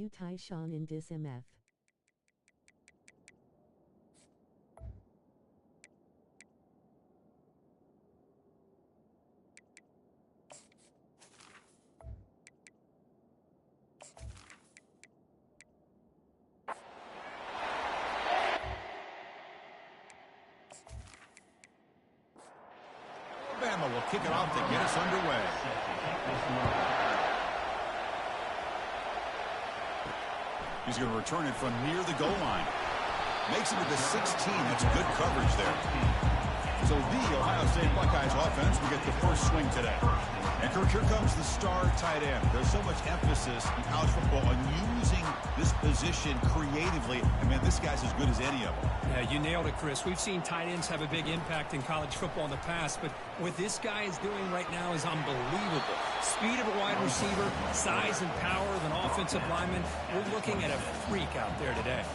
Utai Sean in Dis MF. Bama will kick it off to get us underway. He's going to return it from near the goal line. Makes it to the 16. That's good coverage there. So the Ohio State Buckeyes offense will get the first swing today. And Kirk, here comes the star tight end. There's so much emphasis in college football on using this position creatively. And, man, this guy's as good as any of them. Yeah, you nailed it, Chris. We've seen tight ends have a big impact in college football in the past, but what this guy is doing right now is unbelievable. Speed of a wide receiver, size and power of an offensive lineman. We're looking at a freak out there today.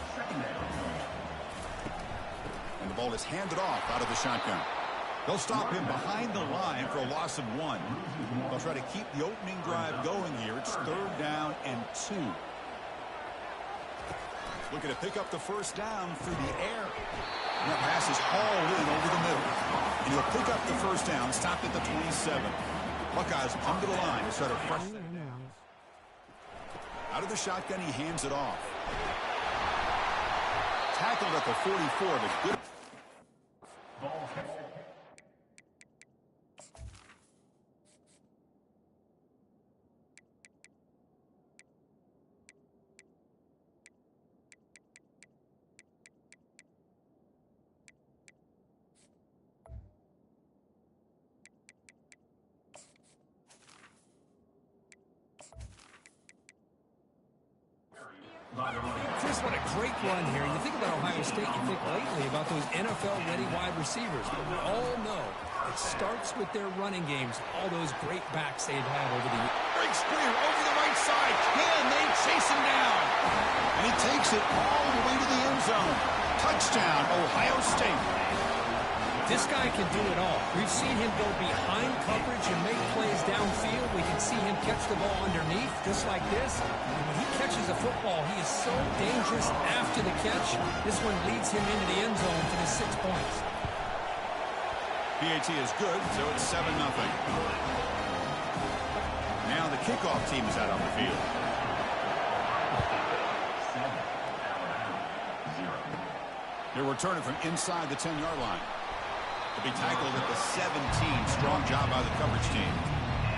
And the ball is handed off out of the shotgun. They'll stop him behind the line for a loss of 1. They'll try to keep the opening drive going here. It's 3rd down and 2. Looking to pick up the first down through the air. And that pass is hauled in over the middle. And he'll pick up the first down, stopped at the 27. Buckeyes come to the line to start a fresh. Out of the shotgun, he hands it off. Tackled at the 44, but good. Chris, what a great run here. You think about Ohio State, you think lately about those NFL-ready wide receivers. But we all know it starts with their running games, all those great backs they've had over the years. Breaks clear over the right side. Can they chase him down? And he takes it all the way to the end zone. Touchdown, Ohio State. This guy can do it all. We've seen him go behind coverage and make plays downfield. We can see him catch the ball underneath, just like this. And when he catches a football, he is so dangerous after the catch. This one leads him into the end zone for the 6 points. PAT is good, so it's 7-0. Now the kickoff team is out on the field. He'll return it from inside the 10-yard line. He'll be tackled at the 17. Strong job by the coverage team.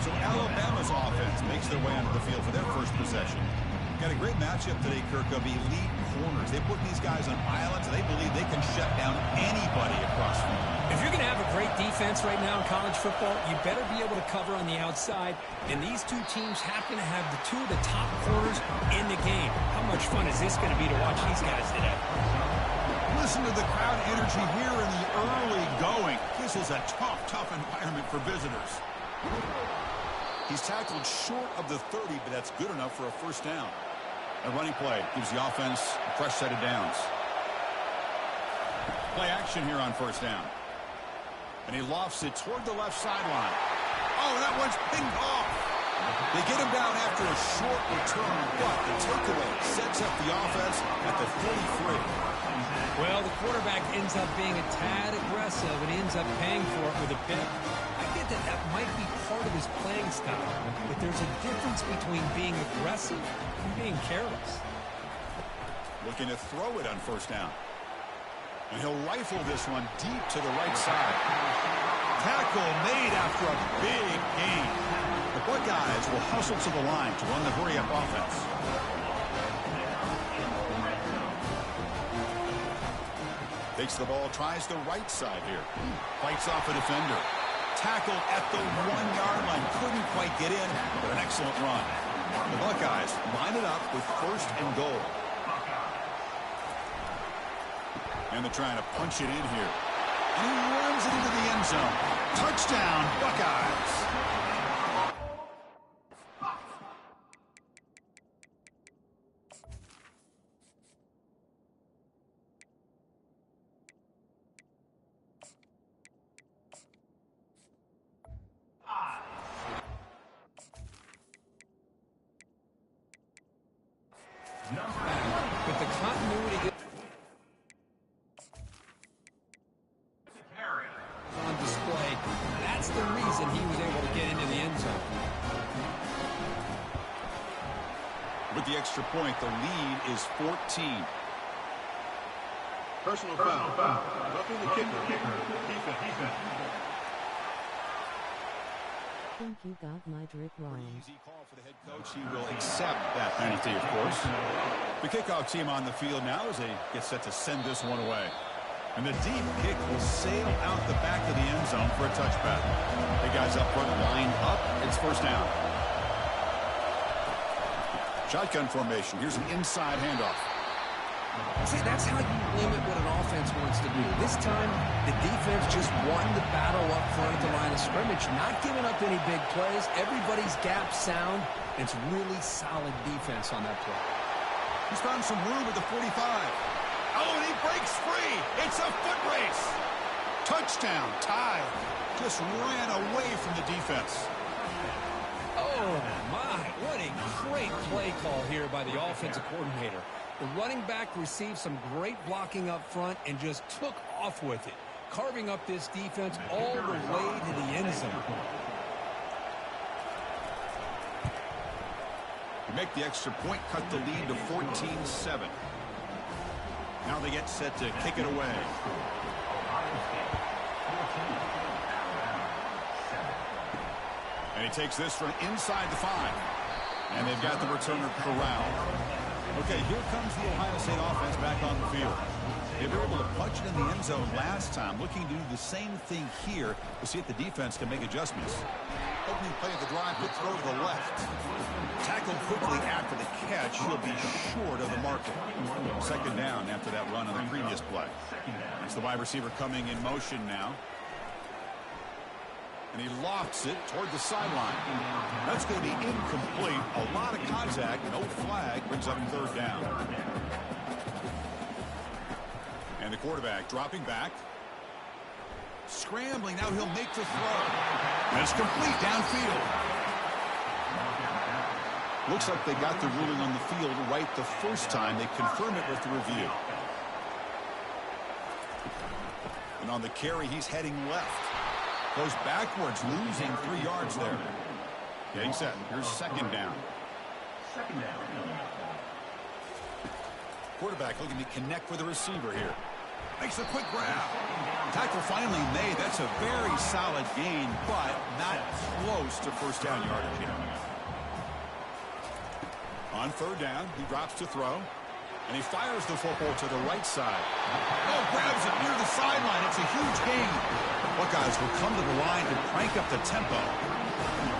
So Alabama's offense makes their way onto the field for their first possession. Got a great matchup today, Kirk, of elite corners. They put these guys on islands, and they believe they can shut down anybody across from them. If you're going to have a great defense right now in college football, you better be able to cover on the outside. And these two teams happen to have the two of the top corners in the game. How much fun is this going to be to watch these guys today? Listen to the crowd energy here in the early going. This is a tough environment for visitors. He's tackled short of the 30, but that's good enough for a first down. A running play gives the offense a fresh set of downs. Play action here on first down. And he lofts it toward the left sideline. Oh, that one's pinged off. They get him down after a short return, but the takeaway sets up the offense at the 43. Well, the quarterback ends up being a tad aggressive and ends up paying for it with a pick. I get that that might be part of his playing style, but there's a difference between being aggressive and being careless. Looking to throw it on first down. And he'll rifle this one deep to the right side. Tackle made after a big gain. The Buckeyes will hustle to the line to run the hurry-up offense. Takes the ball, tries the right side here. Fights off a defender. Tackled at the 1-yard line. Couldn't quite get in, but an excellent run. The Buckeyes line it up with first and goal. And they're trying to punch it in here. And he runs it into the end zone. Touchdown, Buckeyes. With the continuity on display, that's the reason he was able to get into the end zone. With the extra point, the lead is 14. Personal foul. Roughing the kicker. Defense. I think you got my drip wrong. Easy call for the head coach. He will accept that penalty, of course. The kickoff team on the field now as they get set to send this one away. And the deep kick will sail out the back of the end zone for a touchback. The guys up front lined up. It's first down. Shotgun formation. Here's an inside handoff. See, that's how you limit what an offense wants to do. This time, the defense just won the battle up front at the line of scrimmage, not giving up any big plays. Everybody's gap sound. It's really solid defense on that play. He's found some room at the 45. Oh, and he breaks free. It's a foot race. Touchdown, tied. Just ran away from the defense. Oh, my. What a great play call here by the offensive coordinator. The running back received some great blocking up front and just took off with it, carving up this defense all the way to the end zone. To make the extra point, cut the lead to 14-7. Now they get set to kick it away. And he takes this from inside the 5. And they've got the returner corralled. Okay, here comes the Ohio State offense back on the field. They were able to punch it in the end zone last time, looking to do the same thing here to see if the defense can make adjustments. Opening play of the drive, good throw to the left. Tackled quickly after the catch. He'll be short of the marker. Second down after that run on the previous play. It's the wide receiver coming in motion now. And he lofts it toward the sideline. That's going to be incomplete. A lot of contact, no flag, brings up third down. And the quarterback dropping back. Scrambling, now he'll make the throw. And it's complete downfield. Looks like they got the ruling on the field right the first time. They confirm it with the review. And on the carry, he's heading left. Goes backwards, losing 3 yards there. Getting set. Here's second down. Quarterback looking to connect with the receiver here. Makes a quick grab. Tackle finally made. That's a very solid gain, but not close to first down yardage here. On third down, he drops to throw, and he fires the football to the right side. Oh, grabs it near the sideline. It's a huge gain. Buckeyes will come to the line to crank up the tempo.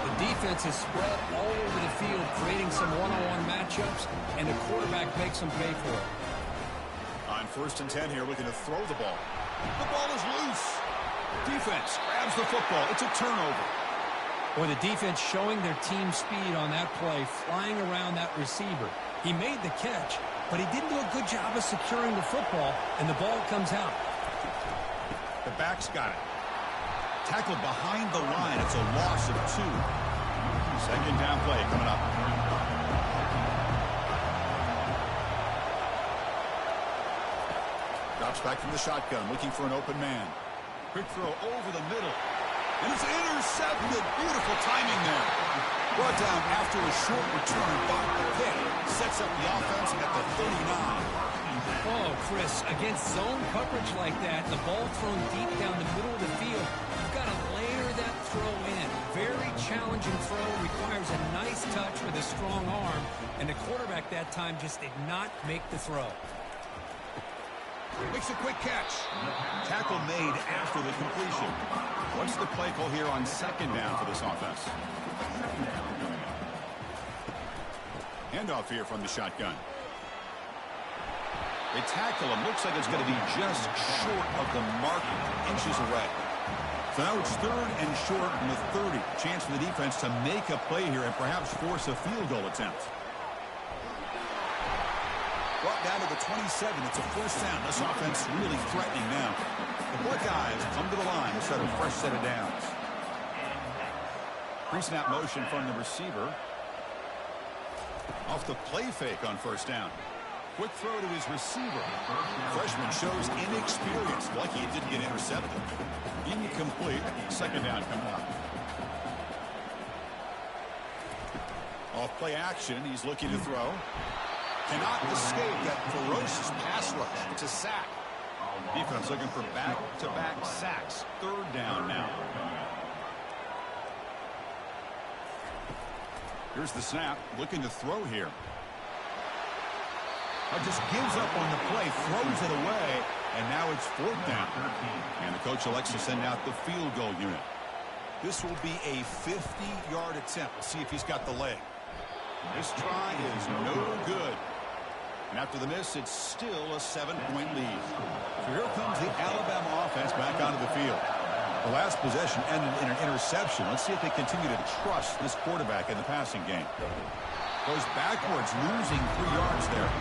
The defense is spread all over the field, creating some one-on-one matchups, and the quarterback makes them pay for it. On first and 10 here, looking to throw the ball. The ball is loose. Defense grabs the football. It's a turnover. Boy, the defense showing their team speed on that play, flying around that receiver. He made the catch, but he didn't do a good job of securing the football, and the ball comes out. The back's got it. Tackled behind the line. It's a loss of 2. Second down play coming up. Drops back from the shotgun, looking for an open man. Quick throw over the middle. And it's intercepted. Beautiful timing there. Brought down after a short return, but the pick sets up the offense at the 39. Oh, Chris, against zone coverage like that, the ball thrown deep down the middle of the field, you've got to layer that throw in. Very challenging throw, requires a nice touch with a strong arm, and the quarterback that time just did not make the throw. Makes a quick catch. Tackle made after the completion. What's the play call here on second down for this offense? Handoff here from the shotgun. They tackle him. Looks like it's going to be just short of the mark, inches away. So now it's third and short from the 30. Chance for the defense to make a play here and perhaps force a field goal attempt. Brought down to the 27. It's a first down. This offense really threatening now. The Buckeyes come to the line to start a fresh set of downs. Pre-snap motion from the receiver. Off the play fake on first down. Quick throw to his receiver. Freshman shows inexperience. Lucky it didn't get intercepted. Incomplete. Second down coming up. Off play action. He's looking to throw. Cannot escape that ferocious pass rush. It's a sack. Defense looking for back-to-back sacks. Third down now. Here's the snap. Looking to throw here. Just gives up on the play, throws it away, and now it's fourth down. And the coach elects to send out the field goal unit. This will be a 50-yard attempt. We'll see if he's got the leg. This try is no good. And after the miss, it's still a 7-point lead. So here comes the Alabama offense back onto the field. The last possession ended in an interception. Let's see if they continue to trust this quarterback in the passing game. Goes backwards, losing 3 yards there.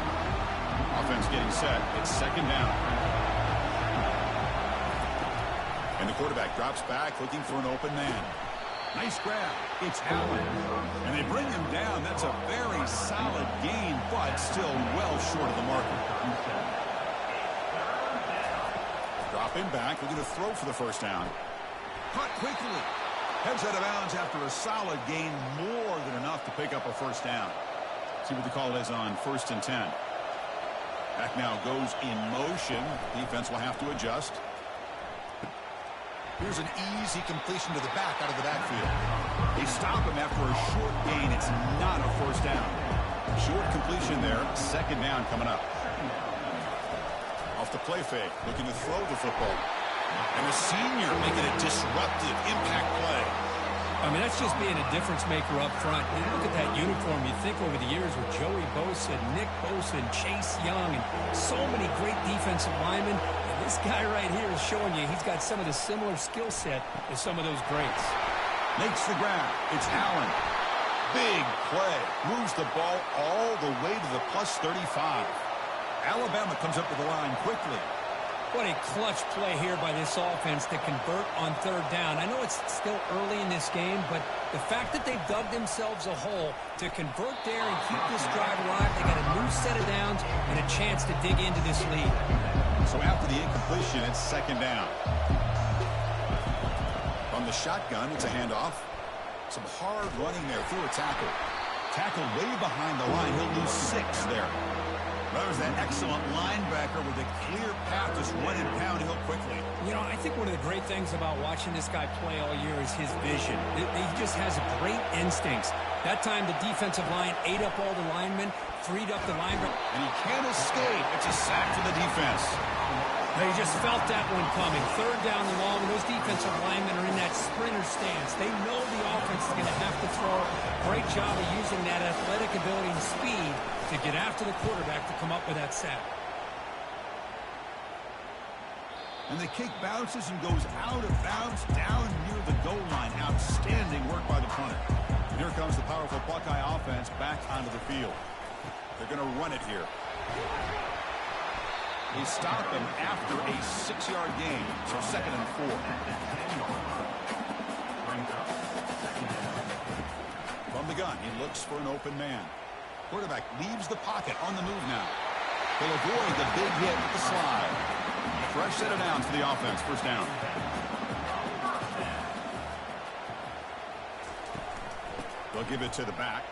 Offense getting set. It's second down. And the quarterback drops back, looking for an open man. Nice grab. It's Allen. And they bring him down. That's a very solid gain, but still well short of the marker. Dropping back, looking to throw for the first down. Caught quickly. Heads out of bounds after a solid gain, more than enough to pick up a first down. See what the call is on first and 10. Back now goes in motion. Defense will have to adjust. Here's an easy completion to the back out of the backfield. They stop him after a short gain. It's not a first down. Short completion there. Second down coming up. Off the play fake. Looking to throw the football. And the senior making a disruptive impact play. I mean, that's just being a difference maker up front. You look at that uniform, you think over the years with Joey Bosa, Nick Bosa, and Chase Young, and so many great defensive linemen. And this guy right here is showing you he's got some of the similar skill set as some of those greats. Makes the grab. It's Allen. Big play. Moves the ball all the way to the plus 35. Alabama comes up to the line quickly. What a clutch play here by this offense to convert on third down. I know it's still early in this game, but the fact that they've dug themselves a hole to convert there and keep this drive alive, they got a new set of downs and a chance to dig into this lead. So after the incompletion, it's second down. From the shotgun, it's a handoff. Some hard running there through a tackle. Tackle way behind the line. He'll lose 6 there. There's that excellent linebacker linebacker with a clear path to run and pound Hill quickly. You know, I think one of the great things about watching this guy play all year is his vision. He just has great instincts. That time, the defensive line ate up all the linemen, freed up the linebacker. And he can't escape. It's a sack for the defense. They just felt that one coming. Third down and long, and those defensive linemen are in that sprinter stance. They know the offense is going to have to throw. Great job of using that athletic ability and speed to get after the quarterback to come up with that sack. And the kick bounces and goes out of bounds down near the goal line. Outstanding work by the punter. And here comes the powerful Buckeye offense back onto the field. They're going to run it here. They stop him after a 6-yard gain, so 2nd and 4. From the gun, he looks for an open man. Quarterback leaves the pocket on the move now. They'll avoid the big hit with the slide. Fresh set of downs for the offense, first down. They'll give it to the back.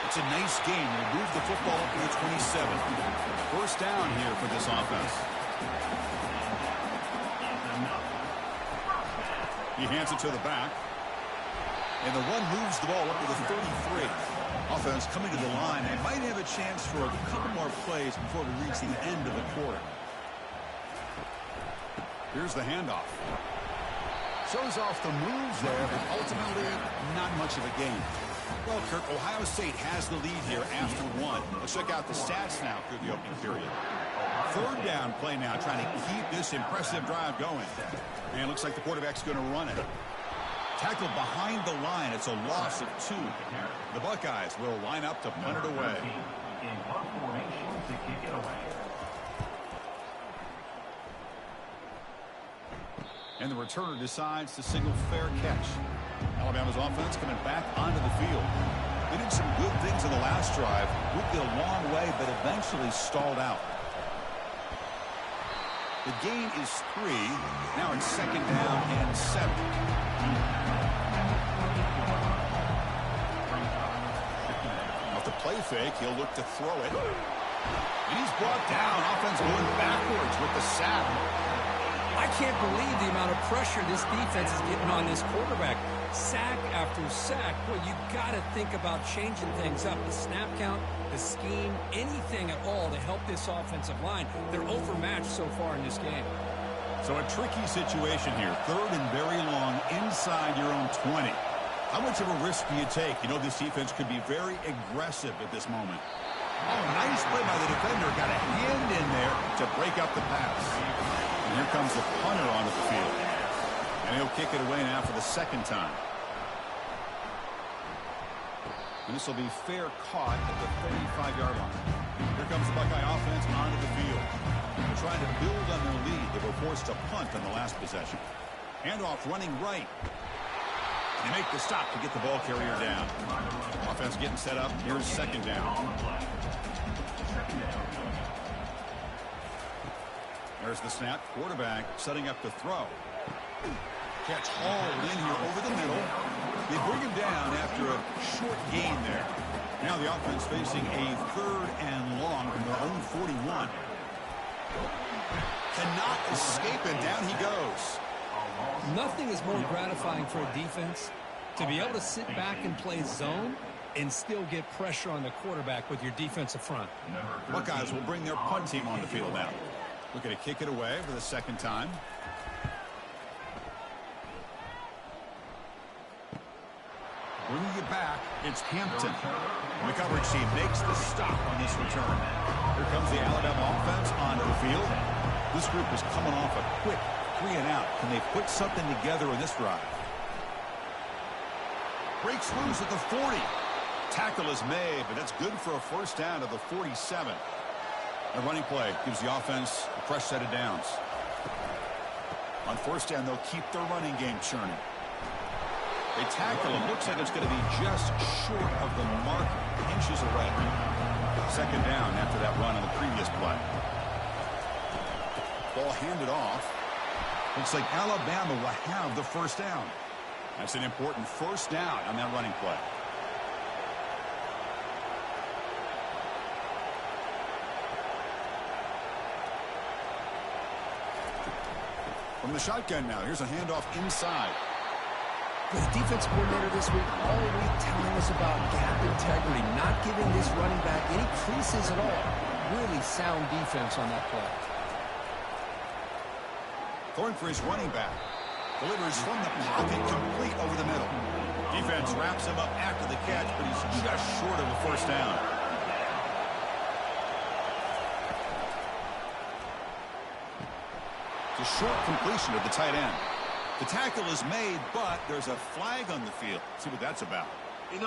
It's a nice game. They'll move the football up to the 27. First down here for this offense. He hands it to the back. And the run moves the ball up to the 33. Offense coming to the line. They might have a chance for a couple more plays before we reach the end of the quarter. Here's the handoff. Shows off the moves there, but ultimately not much of a game. Well, Kirk, Ohio State has the lead here after 1. Let's check out the stats now through the opening period. Third down play now, trying to keep this impressive drive going. And it looks like the quarterback's going to run it. Tackled behind the line. It's a loss of 2. The Buckeyes will line up to punt it away. And the returner decides to signal fair catch. Alabama's offense coming back onto the field. They did some good things in the last drive. Moved it a long way, but eventually stalled out. The gain is 3. Now it's 2nd down and 7. Off the play fake, he'll look to throw it. And he's brought down. Offense going backwards with the sack. I can't believe the amount of pressure this defense is getting on this quarterback. Sack after sack. Well, you got to think about changing things up. The snap count, the scheme, anything at all to help this offensive line. They're overmatched so far in this game. So a tricky situation here. 3rd and very long inside your own 20. How much of a risk do you take? You know this defense could be very aggressive at this moment. Oh, nice play by the defender. Got a hand in there to break up the pass. And here comes the punter onto the field. And he'll kick it away now for the 2nd time. And this will be fair caught at the 35-yard line. Here comes the Buckeye offense onto the field. They're trying to build on their lead. They were forced to punt on the last possession. Handoff running right. They make the stop to get the ball carrier down. Offense getting set up. Here's 2nd down. There's the snap. Quarterback setting up to throw. Catch hauled in here over the middle. They bring him down after a short gain there. Now the offense facing a 3rd and long from their own 41. Cannot escape it. Down he goes. Nothing is more gratifying for a defense to be able to sit back and play zone and still get pressure on the quarterback with your defensive front. Buckeyes will bring their punt team on the field now. Looking to kick it away for the 2nd time. Bringing it back, it's Hampton. And the coverage team makes the stop on this return. Here comes the Alabama offense onto the field. This group is coming off a quick 3 and out. Can they put something together in this drive? Breaks loose at the 40. Tackle is made, but that's good for a first down to the 47. A running play gives the offense a fresh set of downs. On first down, they'll keep their running game churning. They tackle him. Looks like it's going to be just short of the mark, inches away. 2nd down after that run on the previous play. Ball handed off. Looks like Alabama will have the first down. That's an important first down on that running play. From the shotgun now, here's a handoff inside. The defense coordinator this week all week telling us about gap integrity, not giving this running back any creases at all. Really sound defense on that play. Throwing for his running back. Delivers from the pocket, complete over the middle. Defense wraps him up after the catch, but he's just short of a first down. It's a short completion of the tight end. The tackle is made, but there's a flag on the field. Let's see what that's about. And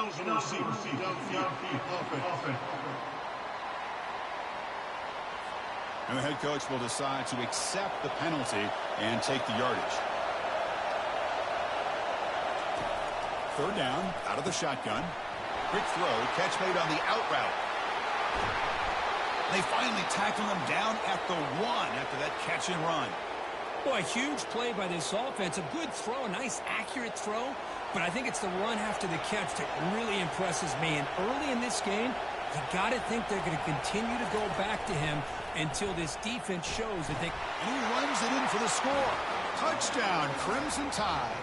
the head coach will decide to accept the penalty and take the yardage. Third down, out of the shotgun. Quick throw, catch made on the out route. They finally tackle him down at the 1 after that catch and run. Boy, huge play by this offense. A good throw, a nice accurate throw. But I think it's the run after the catch that really impresses me. And early in this game, you got to think they're going to continue to go back to him until this defense shows that they... And he runs it in for the score. Touchdown, Crimson Tide.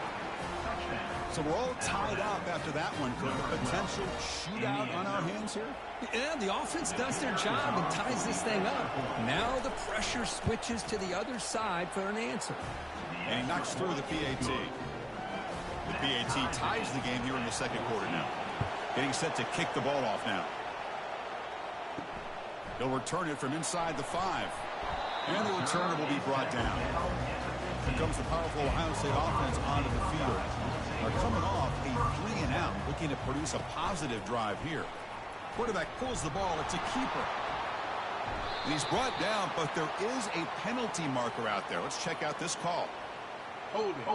So we're all tied up after that one, Cook. A potential shootout on our hands here? Yeah, the offense does their job and ties this thing up. Now the pressure switches to the other side for an answer. And he knocks through the PAT. The PAT ties the game here in the second quarter now. Getting set to kick the ball off now. He'll return it from inside the 5. And the returner will be brought down. Here comes the powerful Ohio State offense onto the field. Are coming off a 3-and-out, looking to produce a positive drive here. Quarterback pulls the ball. It's a keeper. And he's brought down, but there is a penalty marker out there. Let's check out this call. Holding.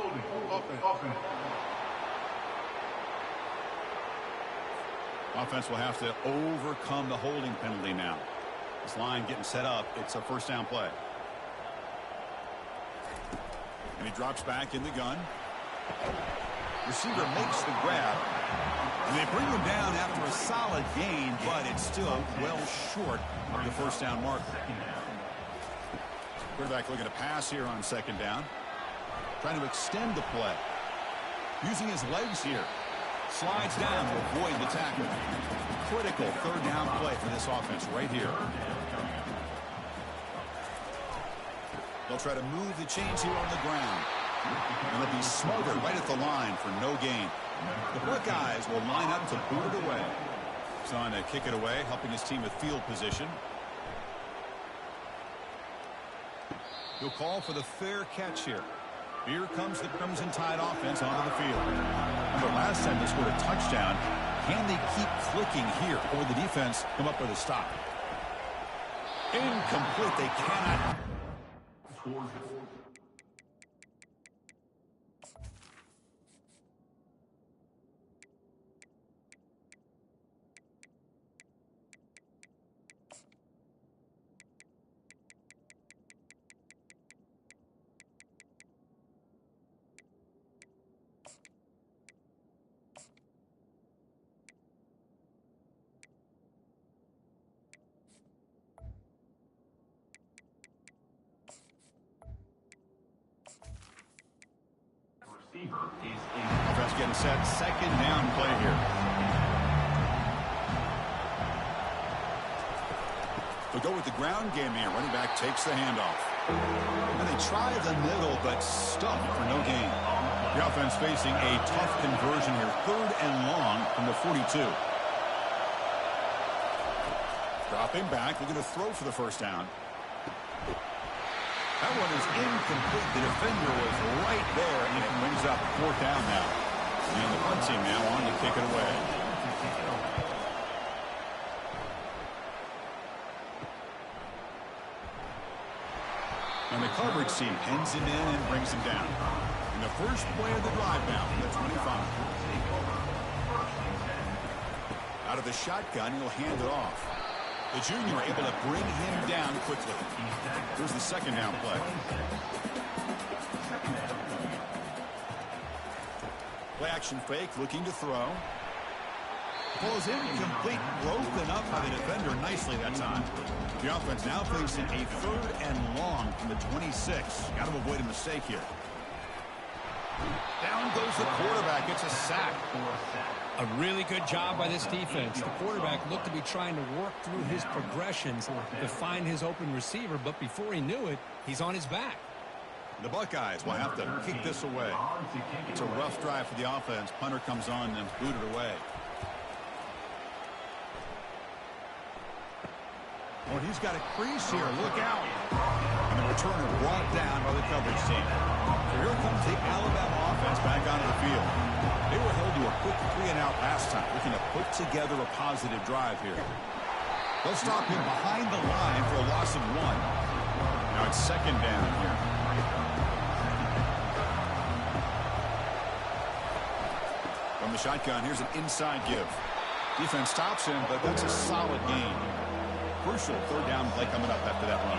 Offense will have to overcome the holding penalty now. This line getting set up. It's a first down play. And he drops back in the gun. Receiver makes the grab. And they bring him down after a solid gain, but it's still well short of the first down marker. Quarterback looking to pass here on second down. Trying to extend the play. Using his legs here. Slides down to avoid the tackle. Critical third down play for this offense right here. They'll try to move the chains here on the ground. And they'll be smothered right at the line for no gain. The Buckeyes will line up to boot it away. He's on to kick it away, helping his team with field position. He'll call for the fair catch here. Here comes the Crimson Tide offense onto the field. Remember, last time they scored a touchdown. Can they keep clicking here, or the defense come up with a stop? Incomplete. They cannot. Offense getting set. Second down play here. They'll go with the ground game here. Running back takes the handoff. And they try the middle, but stuck for no gain. The offense facing a tough conversion here. Third and long from the 42. Dropping back. Looking to throw for the first down. That one is incomplete. The defender was right there, and it brings up fourth down now. And the punt team now on to kick it away. And the coverage team pins him in and brings him down. And the first play of the drive now from the 25. Out of the shotgun, he'll hand it off. The junior able to bring him down quickly. Here's the second down play. Play action fake, looking to throw. Falls incomplete, broken up by the defender nicely that time. The offense now facing a 3rd and long from the 26. Got to avoid a mistake here. Down goes the quarterback. It's a sack. A really good job by this defense. The quarterback looked to be trying to work through his progressions to find his open receiver, but before he knew it, he's on his back. The Buckeyes will have to kick this away. It's a rough drive for the offense. Punter comes on and booted away. Oh, he's got a crease here. Look out. And the returner brought down by the coverage team. So here comes the Alabama offense back onto the field. They were held to a quick 3-and-out last time, looking to put together a positive drive here. They'll stop him behind the line for a loss of 1. Now it's 2nd down here. From the shotgun, here's an inside give. Defense stops him, but that's a solid gain. Crucial 3rd down play coming up after that run.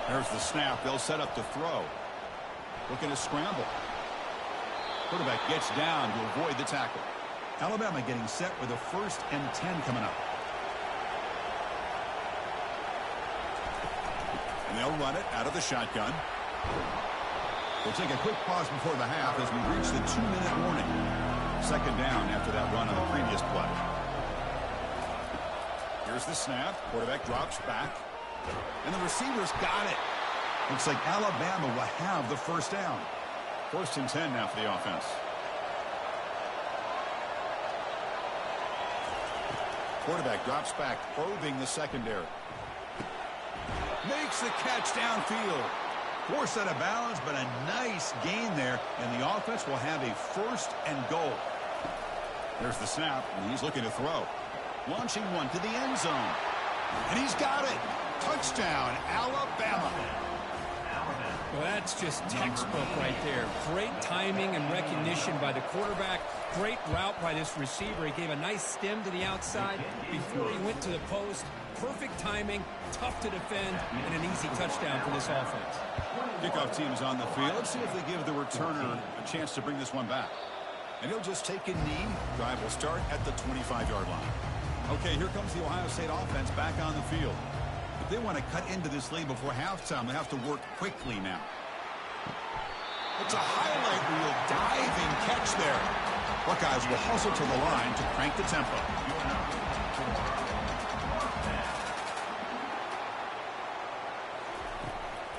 There's the snap. They'll set up to throw. Looking to scramble. Quarterback gets down to avoid the tackle. Alabama getting set with a 1st and 10 coming up. And they'll run it out of the shotgun. We'll take a quick pause before the half as we reach the 2-minute warning. 2nd down after that run on the previous play. Here's the snap. Quarterback drops back. And the receivers got it. Looks like Alabama will have the 1st down. 1st and 10 now for the offense. Quarterback drops back, probing the secondary. Makes the catch downfield. Forced out of balance, but a nice gain there. And the offense will have a 1st and goal. There's the snap, and he's looking to throw. Launching one to the end zone. And he's got it. Touchdown, Alabama. Well, that's just textbook right there. Great timing and recognition by the quarterback. Great route by this receiver. He gave a nice stem to the outside before he went to the post. Perfect timing, tough to defend, and an easy touchdown for this offense. Kickoff team is on the field. Let's see if they give the returner a chance to bring this one back. And he'll just take a knee. Drive will start at the 25-yard line. Okay, here comes the Ohio State offense back on the field. If they want to cut into this lead before halftime, they have to work quickly now. It's a highlight reel diving catch there. Buckeyes will hustle to the line to crank the tempo.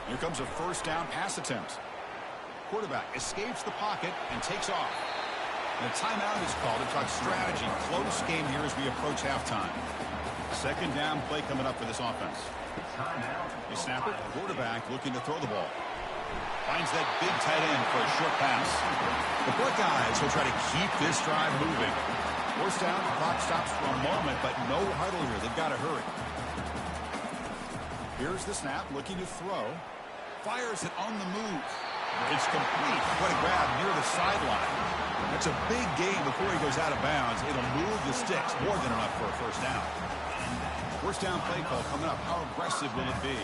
Here comes a 1st down pass attempt. Quarterback escapes the pocket and takes off. And a timeout is called to talk strategy. Close game here as we approach halftime. 2nd down play coming up for this offense. They snap it. Quarterback looking to throw the ball. Finds that big tight end for a short pass. The Buckeyes will try to keep this drive moving. 1st down, the clock stops for a moment, but no huddle here. They've got to hurry. Here's the snap, looking to throw. Fires it on the move. It's complete. What a grab near the sideline. That's a big gain before he goes out of bounds. It'll move the sticks. More than enough for a 1st down. 1st down play call coming up. How aggressive will it be?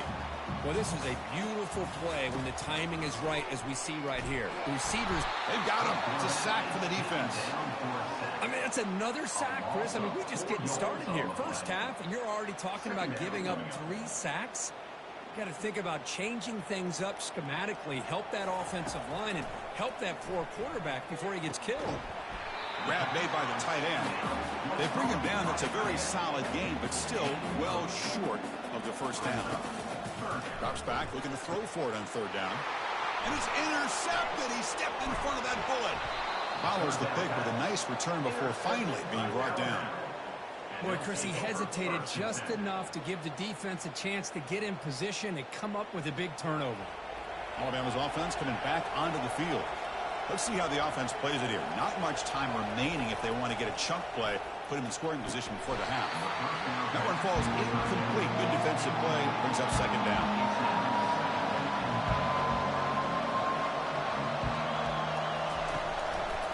Well, this is a beautiful play when the timing is right, as we see right here. The receivers, they've got him. It's a sack for the defense. I mean, it's another sack, Chris. I mean, we're just getting started here. 1st half, and you're already talking about giving up 3 sacks. You got to think about changing things up schematically, help that offensive line, and help that poor quarterback before he gets killed. Grab made by the tight end. They bring him down. That's a very solid game, but still well short of the 1st down. Drops back, looking to throw for it on 3rd down. And it's intercepted. He stepped in front of that bullet. Follows the pick with a nice return before finally being brought down. Boy, Chris, he hesitated just enough to give the defense a chance to get in position and come up with a big turnover. Alabama's offense coming back onto the field. Let's see how the offense plays it here. Not much time remaining if they want to get a chunk play, put him in scoring position before the half. That one falls incomplete. Good defensive play. Brings up 2nd down.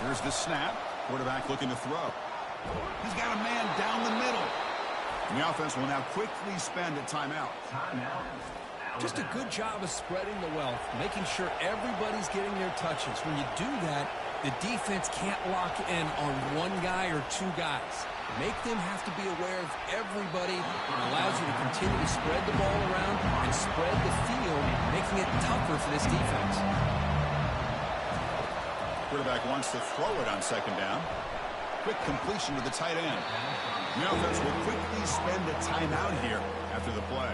Here's the snap. Quarterback looking to throw. He's got a man down the middle. And the offense will now quickly spend a timeout. Just a good job of spreading the wealth, making sure everybody's getting their touches. When you do that, The defense can't lock in on one guy or two guys. Make them have to be aware of everybody. It allows you to continue to spread the ball around and spread the field, making it tougher for this defense. Quarterback wants to throw it on second down. Quick completion to the tight end. The offense will quickly spend a timeout here after the play.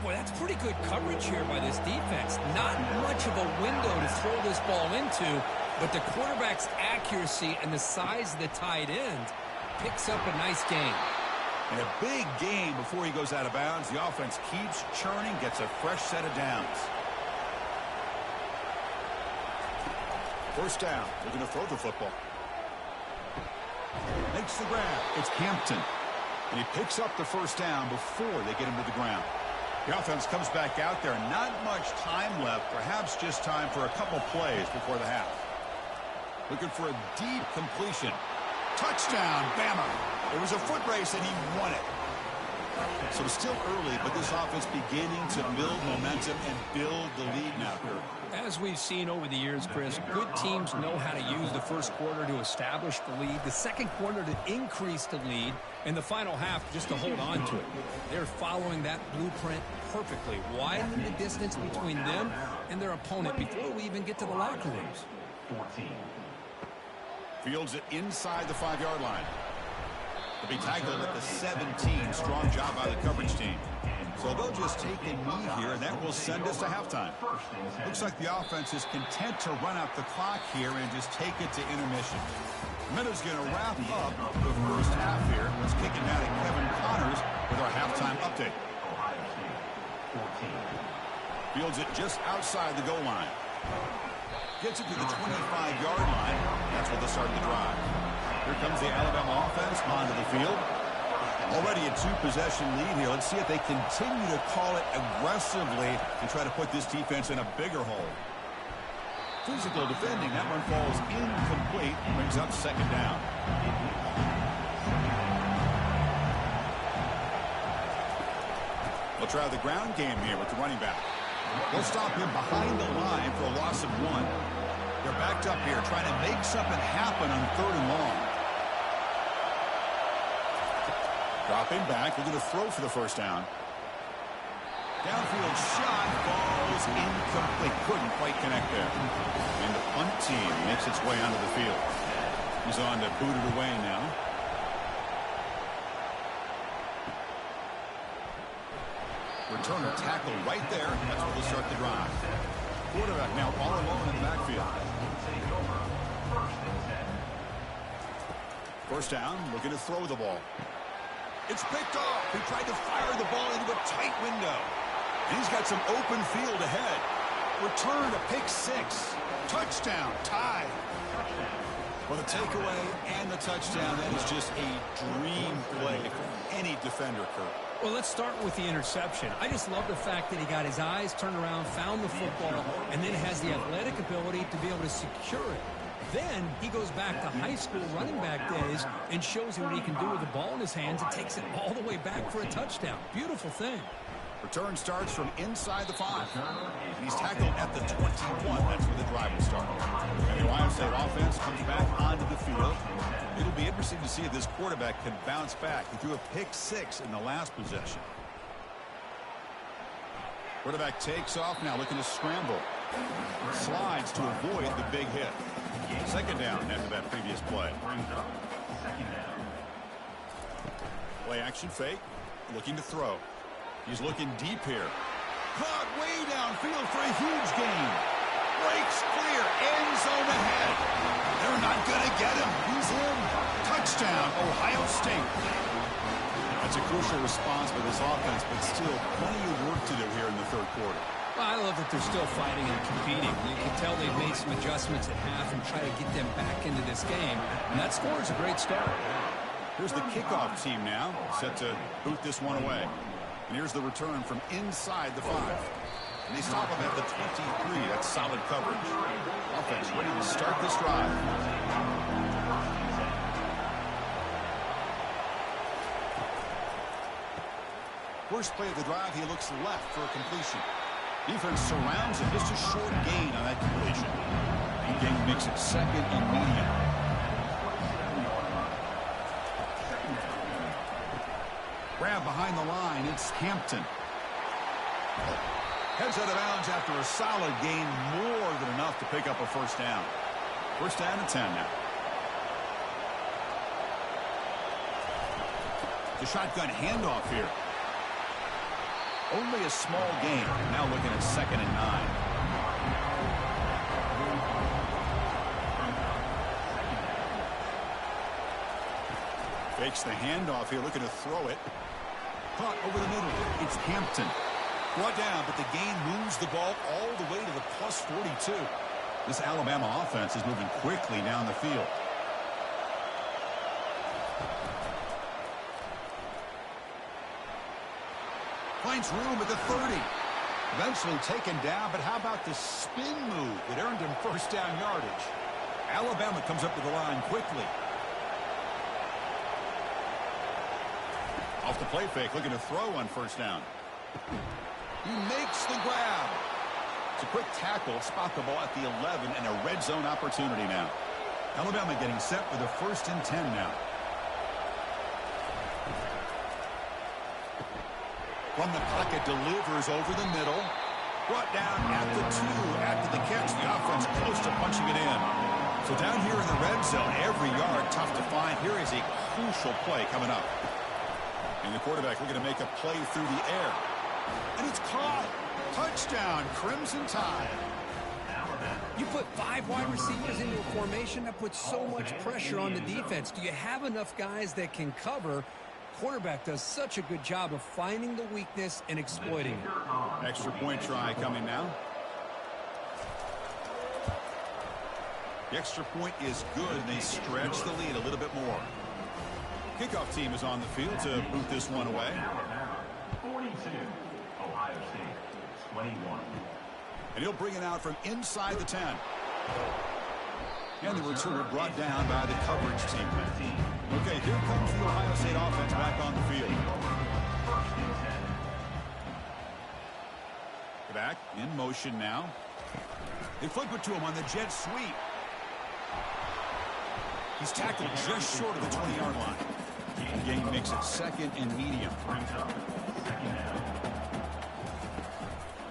Boy, that's pretty good coverage here by this defense. Not much of a window to throw this ball into, but the quarterback's accuracy and the size of the tight end picks up a nice gain. And a big gain before he goes out of bounds. The offense keeps churning, gets a fresh set of downs. First down. They're going to throw the football. Makes the grab. It's Hampton. And he picks up the first down before they get him to the ground. The offense comes back out there. Not much time left. Perhaps just time for a couple plays before the half. Looking for a deep completion. Touchdown, Bama. It was a foot race, and he won it. So still early, but this offense beginning to build momentum and build the lead now, Kurt. As we've seen over the years, Chris, good teams know how to use the first quarter to establish the lead, the second quarter to increase the lead, and the final half just to hold on to it. They're following that blueprint perfectly, widening the distance between them and their opponent before we even get to the locker rooms. Fields it inside the 5-yard line. To be tackled at the 17. Strong job by the coverage team. So they'll just take a knee here, and that will send us to halftime. Looks like the offense is content to run out the clock here and just take it to intermission. Meadow's going to wrap up the first half here. Let's kick it now to Kevin Connors with our halftime update. Fields it just outside the goal line. Gets it to the 25-yard line. That's where they'll start the drive. Here comes the Alabama offense onto the field. Already a two-possession lead here. Let's see if they continue to call it aggressively and try to put this defense in a bigger hole. Physical defending. That one falls incomplete. Brings up second down. We'll try the ground game here with the running back. They'll stop him behind the line for a loss of 1. They're backed up here trying to make something happen on 3rd and long. Dropping back. They're going to throw for the first down. Downfield shot falls incomplete. Couldn't quite connect there. And the punt team makes its way onto the field. He's on to boot it away now. Returner tackle right there. That's where they'll start the drive. Quarterback now all alone in the backfield. First down, looking to throw the ball. It's picked off. He tried to fire the ball into a tight window. And he's got some open field ahead. Return to pick 6. Touchdown, tie. Well, the takeaway and the touchdown, that is just a dream play for any defender, Kurt. Well, let's start with the interception. I just love the fact that he got his eyes turned around, found the football, and then has the athletic ability to be able to secure it. Then he goes back to high school running back days and shows you what he can do with the ball in his hands and takes it all the way back for a touchdown. Beautiful thing. Return starts from inside the 5. And he's tackled at the 21. That's where the drive will start. And the Ohio State offense comes back onto the field. It'll be interesting to see if this quarterback can bounce back. He threw a pick 6 in the last possession. Quarterback takes off now, looking to scramble. Slides to avoid the big hit. Second down after that previous play. Play action fake. Looking to throw. He's looking deep here. Caught way downfield for a huge gain. Breaks clear. End zone ahead. They're not going to get him. He's in. Touchdown, Ohio State. That's a crucial response by this offense, but still plenty of work to do here in the 3rd quarter. Well, I love that they're still fighting and competing. You can tell they've made some adjustments at half and try to get them back into this game. And that score is a great start. Here's the kickoff team now, set to boot this one away. And here's the return from inside the 5. And they stop him at the 23. That's solid coverage. Offense ready to start this drive. First play of the drive, he looks left for a completion. Defense surrounds him. Just a short gain on that completion. Gang makes it second and medium. Grab behind the line. It's Hampton. Heads out of bounds after a solid gain, more than enough to pick up a first down. First down and 10 now. The shotgun handoff here. Only a small gain. Now looking at second and 9. Fakes the handoff here, looking to throw it. Caught over the middle. It's Hampton. Brought down, but the gain moves the ball all the way to the plus 42. This Alabama offense is moving quickly down the field. Finds room at the 30. Eventually taken down, but how about the spin move that earned him first down yardage? Alabama comes up to the line quickly. Off the play fake, looking to throw on first down. He makes the grab. It's a quick tackle, spot the ball at the 11, and a red zone opportunity now. Alabama getting set for the first and 10 now. From the pocket, delivers over the middle. Brought down at the 2 after the catch. The offense close to punching it in. So down here in the red zone, every yard tough to find. Here is a crucial play coming up. And the quarterback looking to make a play through the air. And it's caught. Touchdown, Crimson Tide. You put 5 wide receivers into a formation, that puts so much pressure on the defense. Do you have enough guys that can cover? Quarterback does such a good job of finding the weakness and exploiting it. Extra point try coming now. The extra point is good, and they stretch the lead a little bit more. Kickoff team is on the field to boot this one away. 42, Ohio State, 21. And he'll bring it out from inside the 10. And the returner brought down by the coverage team. Okay, here comes the Ohio State offense back on the field. Back in motion now. They flip it to him on the jet sweep. He's tackled just short of the 20-yard line. The game makes it second and medium.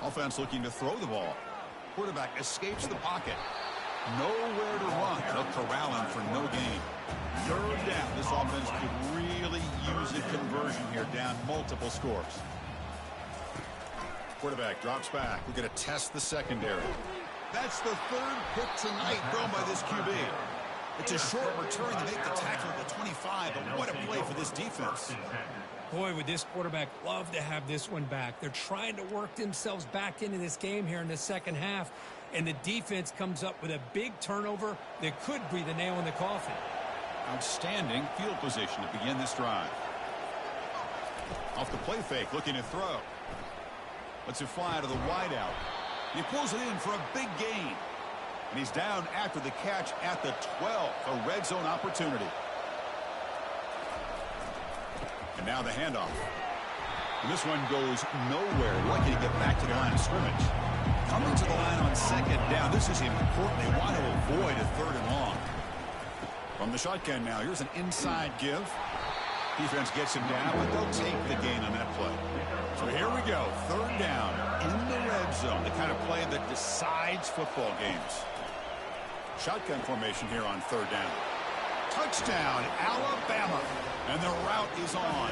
Offense looking to throw the ball. Quarterback escapes the pocket. Nowhere to run. They'll corral him for no gain. Third down. This offense could really use a conversion here, down multiple scores. Quarterback drops back. We're going to test the secondary. That's the third pick tonight thrown by this QB. It's a short return to make the tackle at the 25, but what a play for this defense. Boy, would this quarterback love to have this one back. They're trying to work themselves back into this game here in the second half, and the defense comes up with a big turnover that could breathe a nail in the coffin. Outstanding field position to begin this drive. Off the play fake, looking to throw. Lets it fly to the wideout. He pulls it in for a big gain. And he's down after the catch at the 12, a red zone opportunity. And now the handoff. And this one goes nowhere. Lucky to get back to the line of scrimmage. Coming to the line on second down. This is important. They want to avoid a third and long. From the shotgun now, here's an inside give. Defense gets him down, but they'll take the gain on that play. So here we go. Third down in the red zone. The kind of play that decides football games. Shotgun formation here on third down. Touchdown, Alabama. And the route is on.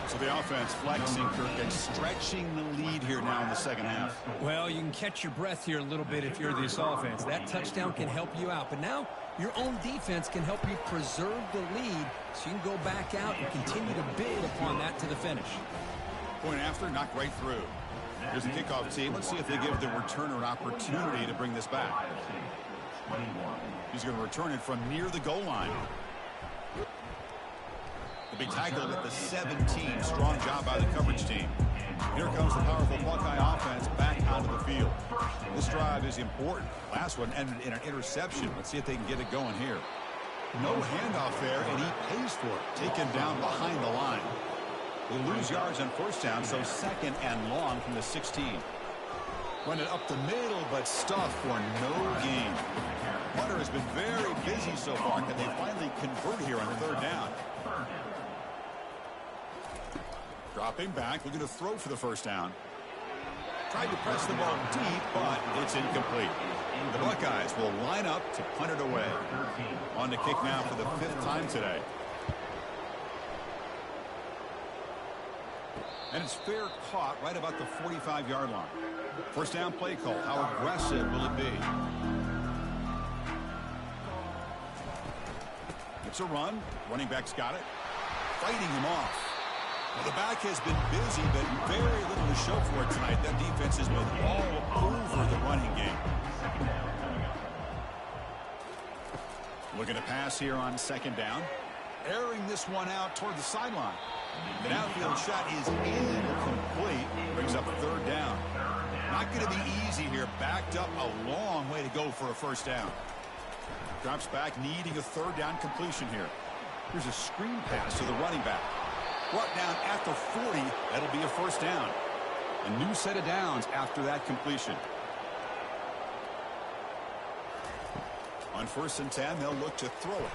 So the offense flexing, Kirk, and stretching the lead here now in the second half. Well, you can catch your breath here a little bit if you're this offense. That touchdown can help you out. But now your own defense can help you preserve the lead so you can go back out and continue to build upon that to the finish. Point after, knocked right through. Here's the kickoff team. Let's see if they give the returner an opportunity to bring this back. He's going to return it from near the goal line. Will be tackled at the 17. Strong job by the coverage team. Here comes the powerful Buckeye offense back onto the field. This drive is important. Last one ended in an interception. Let's see if they can get it going here. No handoff there, and he pays for it. Taken down behind the line. They lose yards on first down, so second and long from the 16. Run it up the middle, but stuffed for no gain. Hunter has been very busy so far. Can they finally convert here on 3rd down? Dropping back, looking to throw for the 1st down. Tried to press the ball deep, but it's incomplete. The Buckeyes will line up to punt it away. On to kick now for the 5th time today. And it's fair caught right about the 45-yard line. 1st down play call. How aggressive will it be? It's a run. Running back's got it. Fighting him off. Well, the back has been busy, but very little to show for it tonight. That defense has been all over the running game. Looking to pass here on 2nd down. Airing this one out toward the sideline. The outfield shot is incomplete. Brings up 3rd down. Not going to be easy here. Backed up a long way to go for a 1st down. Drops back, needing a 3rd down completion here. Here's a screen pass to the running back. Brought down at the 40. That'll be a 1st down. A new set of downs after that completion. On 1st and 10, they'll look to throw it.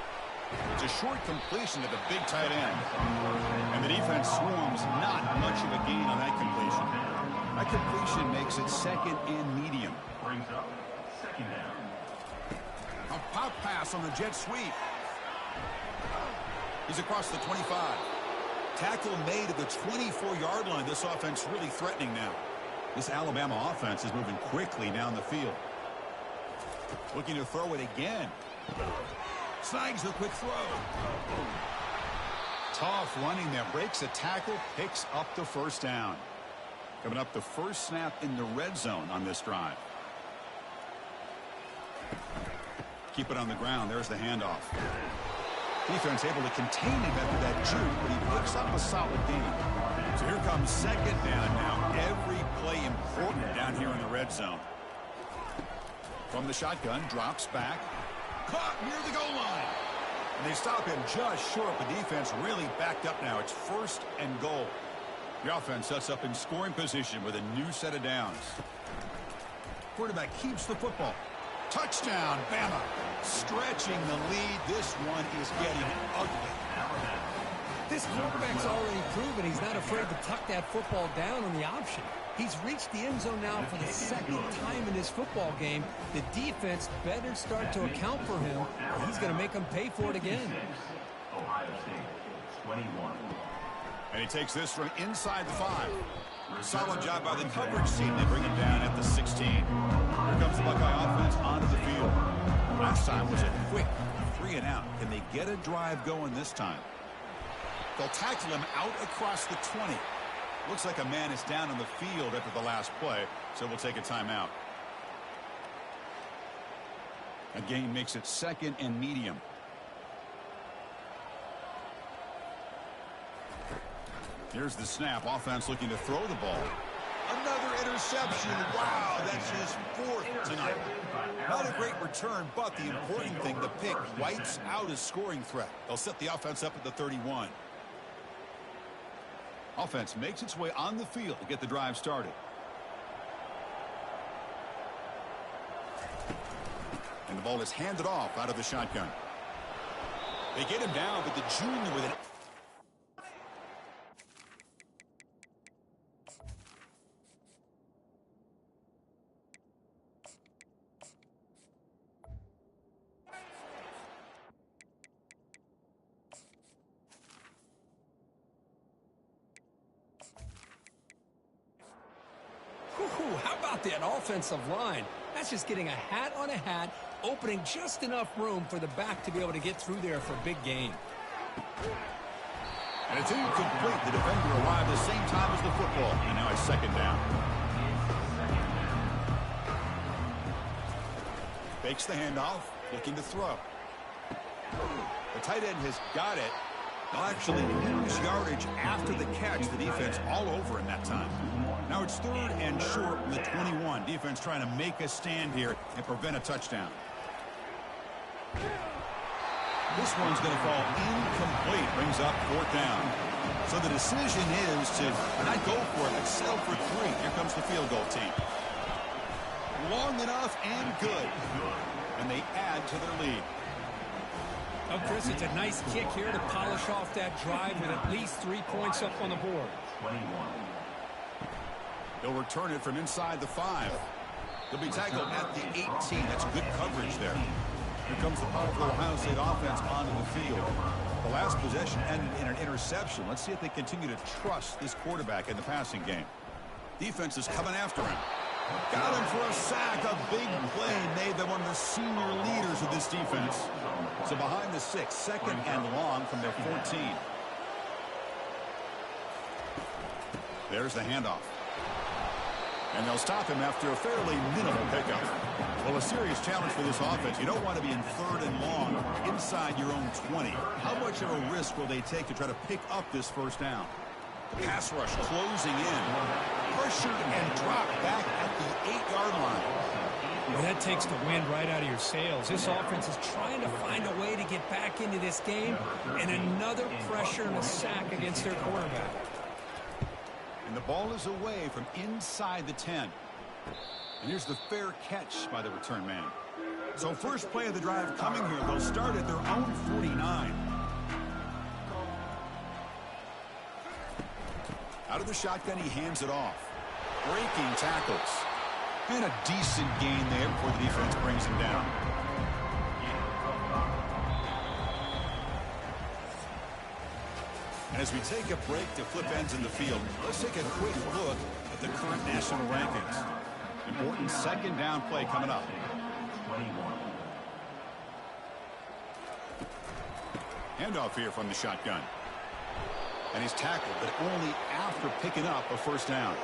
It's a short completion to the big tight end. And the defense swarms, not much of a gain on that completion. That completion makes it 2nd and medium. Brings up 2nd down. A pop pass on the jet sweep. He's across the 25. Tackle made at the 24-yard line. This offense really threatening now. This Alabama offense is moving quickly down the field. Looking to throw it again. Snags the quick throw. Tough running there. Breaks a tackle. Picks up the 1st down. Coming up the 1st snap in the red zone on this drive. Keep it on the ground. There's the handoff. Defense able to contain him after that juke, but he picks up a solid gain. So here comes 2nd down now. Every play important down here in the red zone. From the shotgun, drops back. Caught near the goal line. And they stop him just short. The defense really backed up now. It's 1st and goal. The offense sets up in scoring position with a new set of downs. Quarterback keeps the football. Touchdown, Bama. Stretching the lead. This one is getting ugly. This quarterback's already proven he's not afraid to tuck that football down on the option. He's reached the end zone now for the 2nd time in this football game. The defense better start to account for him. He's going to make them pay for it again. Ohio State, 21. And he takes this from inside the 5. Solid job by the coverage team. They bring him down at the 16. Here comes the Buckeye offense onto the field. Last time was a quick 3 and out. Can they get a drive going this time? They'll tackle him out across the 20. Looks like a man is down on the field after the last play, so we'll take a timeout. That gain makes it 2nd and medium. Here's the snap. Offense looking to throw the ball. Another interception. Wow, that's his 4th tonight. Not a great return, but the important thing, the pick wipes out his scoring threat. They'll set the offense up at the 31. Offense makes its way on the field to get the drive started. And the ball is handed off out of the shotgun. They get him down, but the junior with it. How about that offensive line? That's just getting a hat on a hat, opening just enough room for the back to be able to get through there for a big gain. And it's incomplete. The defender arrived the same time as the football. And now it's 2nd down. Fakes the handoff, looking to throw. The tight end has got it. They'll actually lose yardage after the catch. The defense all over him that time. Now it's 3rd and short from the 21. Defense trying to make a stand here and prevent a touchdown. This one's going to fall incomplete. Brings up 4th down. So the decision is to not go for it, but settle for 3. Here comes the field goal team. Long enough and good. And they add to their lead. Oh, Chris, it's a nice kick here to polish off that drive with at least 3 points up on the board. They'll return it from inside the 5. They'll be tackled at the 18. That's good coverage there. Here comes the powerful Ohio State offense onto the field. The last possession ended in an interception. Let's see if they continue to trust this quarterback in the passing game. Defense is coming after him. Got him for a sack. A big play made by one of the senior leaders of this defense. So behind the 6, second and long from their 14. There's the handoff. And they'll stop him after a fairly minimal pickup. Well, a serious challenge for this offense. You don't want to be in 3rd and long inside your own 20. How much of a risk will they take to try to pick up this first down? Pass rush closing in. Pressured and dropped back at the 8-yard line. Well, that takes the wind right out of your sails. This offense is trying to find a way to get back into this game, and another pressure and a sack against their quarterback. And the ball is away from inside the 10. And here's the fair catch by the return man. So first play of the drive coming here. They'll start at their own 49. Out of the shotgun, he hands it off. Breaking tackles. And a decent gain there before the defense brings him down. And as we take a break to flip ends in the field, let's take a quick look at the current national rankings. Important second down play coming up. Handoff here from the shotgun. And he's tackled, but only after picking up a first down.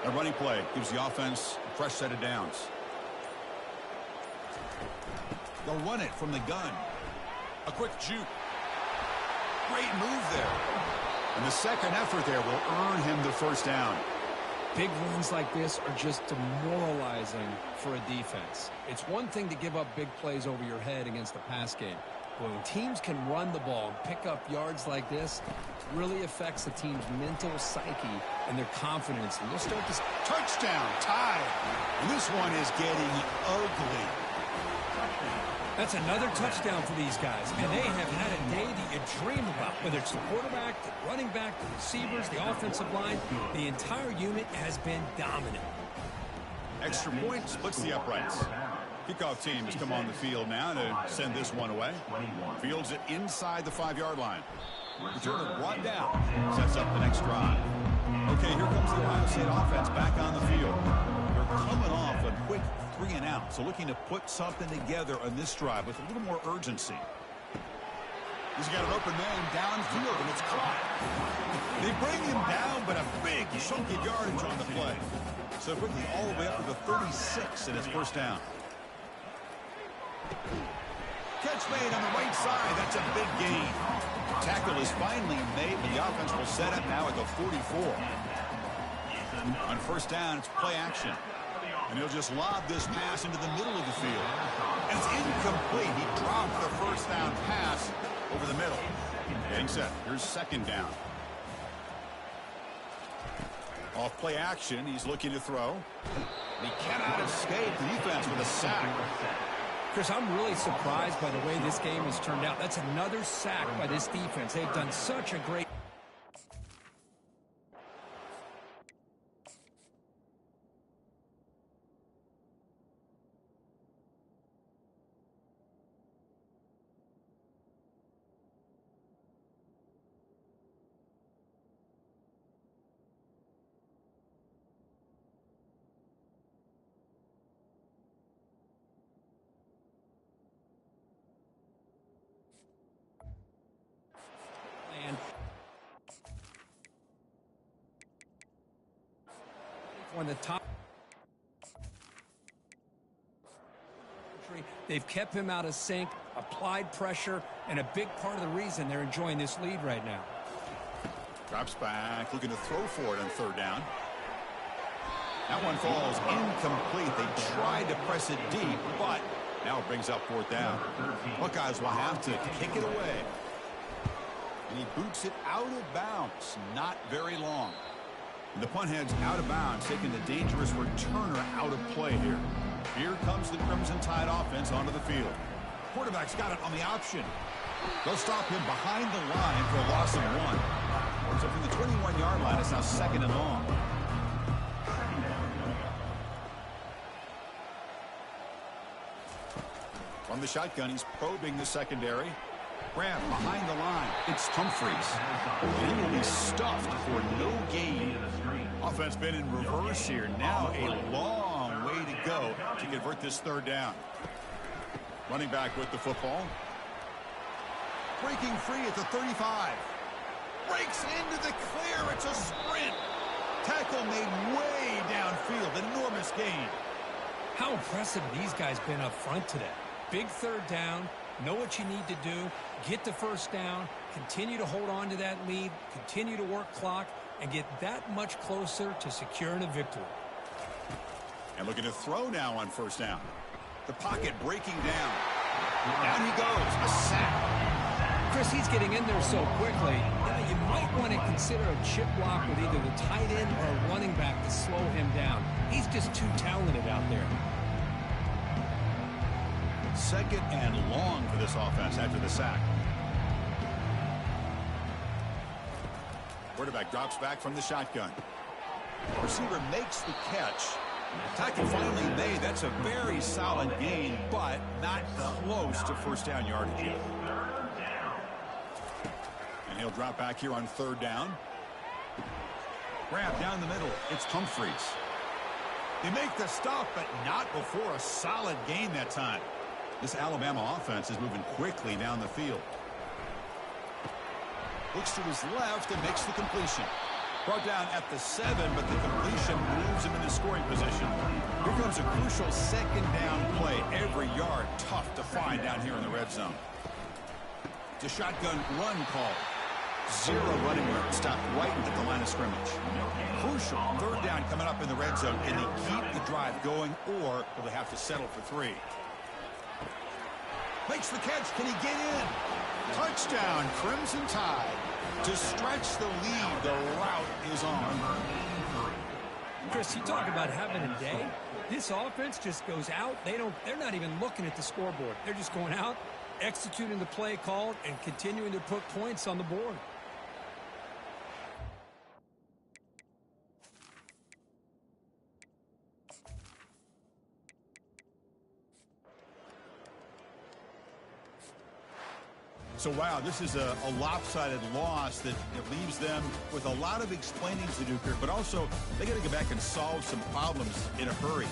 A running play gives the offense a fresh set of downs. They'll run it from the gun. A quick juke. Great move there. And the second effort there will earn him the first down. Big runs like this are just demoralizing for a defense. It's one thing to give up big plays over your head against the pass game. But when teams can run the ball and pick up yards like this, it really affects the team's mental psyche and their confidence. And you'll start to... Touchdown, tied. And this one is getting ugly. That's another touchdown for these guys. And they have had a day that you dream about. Whether it's the quarterback, the running back, the receivers, the offensive line, the entire unit has been dominant. Extra point splits the uprights. Kickoff team has come on the field now to send this one away. Fields it inside the 5-yard line. Returner brought down. Sets up the next drive. Okay, here comes the Ohio State offense back on the field. They're coming off a quick 3 and out, so looking to put something together on this drive with a little more urgency. He's got an open man downfield, and it's caught. They bring him down, but a big chunk of yardage on the play. So quickly all the way up to the 36, and it's first down. Catch made on the right side. That's a big gain. Tackle is finally made, but the offense will set up now at the 44. On first down, it's play action. And he'll just lob this pass into the middle of the field. And it's incomplete. He dropped the first down pass over the middle. Getting set. Here's second down. Off play action. He's looking to throw. And he cannot escape the defense with a sack. Chris, I'm really surprised by the way this game has turned out. That's another sack by this defense. They've done such a great... On the top, they've kept him out of sync, applied pressure, and a big part of the reason they're enjoying this lead right now. Drops back, looking to throw for it on third down. That one falls incomplete. They tried to press it deep, but now it brings up fourth down. Buckeyes will have to kick it away. And he boots it out of bounds. Not very long. The punt heads out of bounds, taking the dangerous returner out of play here. Here comes the Crimson Tide offense onto the field. Quarterback's got it on the option. They'll stop him behind the line for a loss of 1. So from the 21-yard line, it's now 2nd and long. From the shotgun, he's probing the secondary. Grab behind the line. It's Humphreys. He will be stuffed for no gain. Offense been in reverse here. Now a long way to go to convert this 3rd down. Running back with the football. Breaking free at the 35. Breaks into the clear. It's a sprint. Tackle made way downfield. Enormous gain. How impressive these guys been up front today. Big 3rd down. Know what you need to do. Get the 1st down. Continue to hold on to that lead. Continue to work clock. And get that much closer to securing a victory. And looking to throw now on 1st down. The pocket breaking down. Down he goes. A sack. Chris, he's getting in there so quickly. You might want to consider a chip block with either the tight end or a running back to slow him down. He's just too talented out there. 2nd and long for this offense after the sack. Quarterback drops back from the shotgun. Receiver makes the catch. Tackle finally made. That's a very solid gain, but not close to 1st down yardage yet. And he'll drop back here on 3rd down. Grab down the middle. It's Humphreys. They make the stop, but not before a solid gain that time. This Alabama offense is moving quickly down the field. Looks to his left and makes the completion. Brought down at the 7, but the completion moves him into scoring position. Here comes a crucial 2nd down play. Every yard tough to find down here in the red zone. It's a shotgun run call. 0 running room. Stopped right at the line of scrimmage. Crucial 3rd down coming up in the red zone. Can they keep the drive going, or will they have to settle for 3? Makes the catch. Can he get in? Touchdown, Crimson Tide. To stretch the lead, the route is on. Chris, you talk about having a day. This offense just goes out. They're not even looking at the scoreboard. They're just going out, executing the play called, and continuing to put points on the board. So, wow, this is a lopsided loss that leaves them with a lot of explaining to do here, but also they got to go back and solve some problems in a hurry.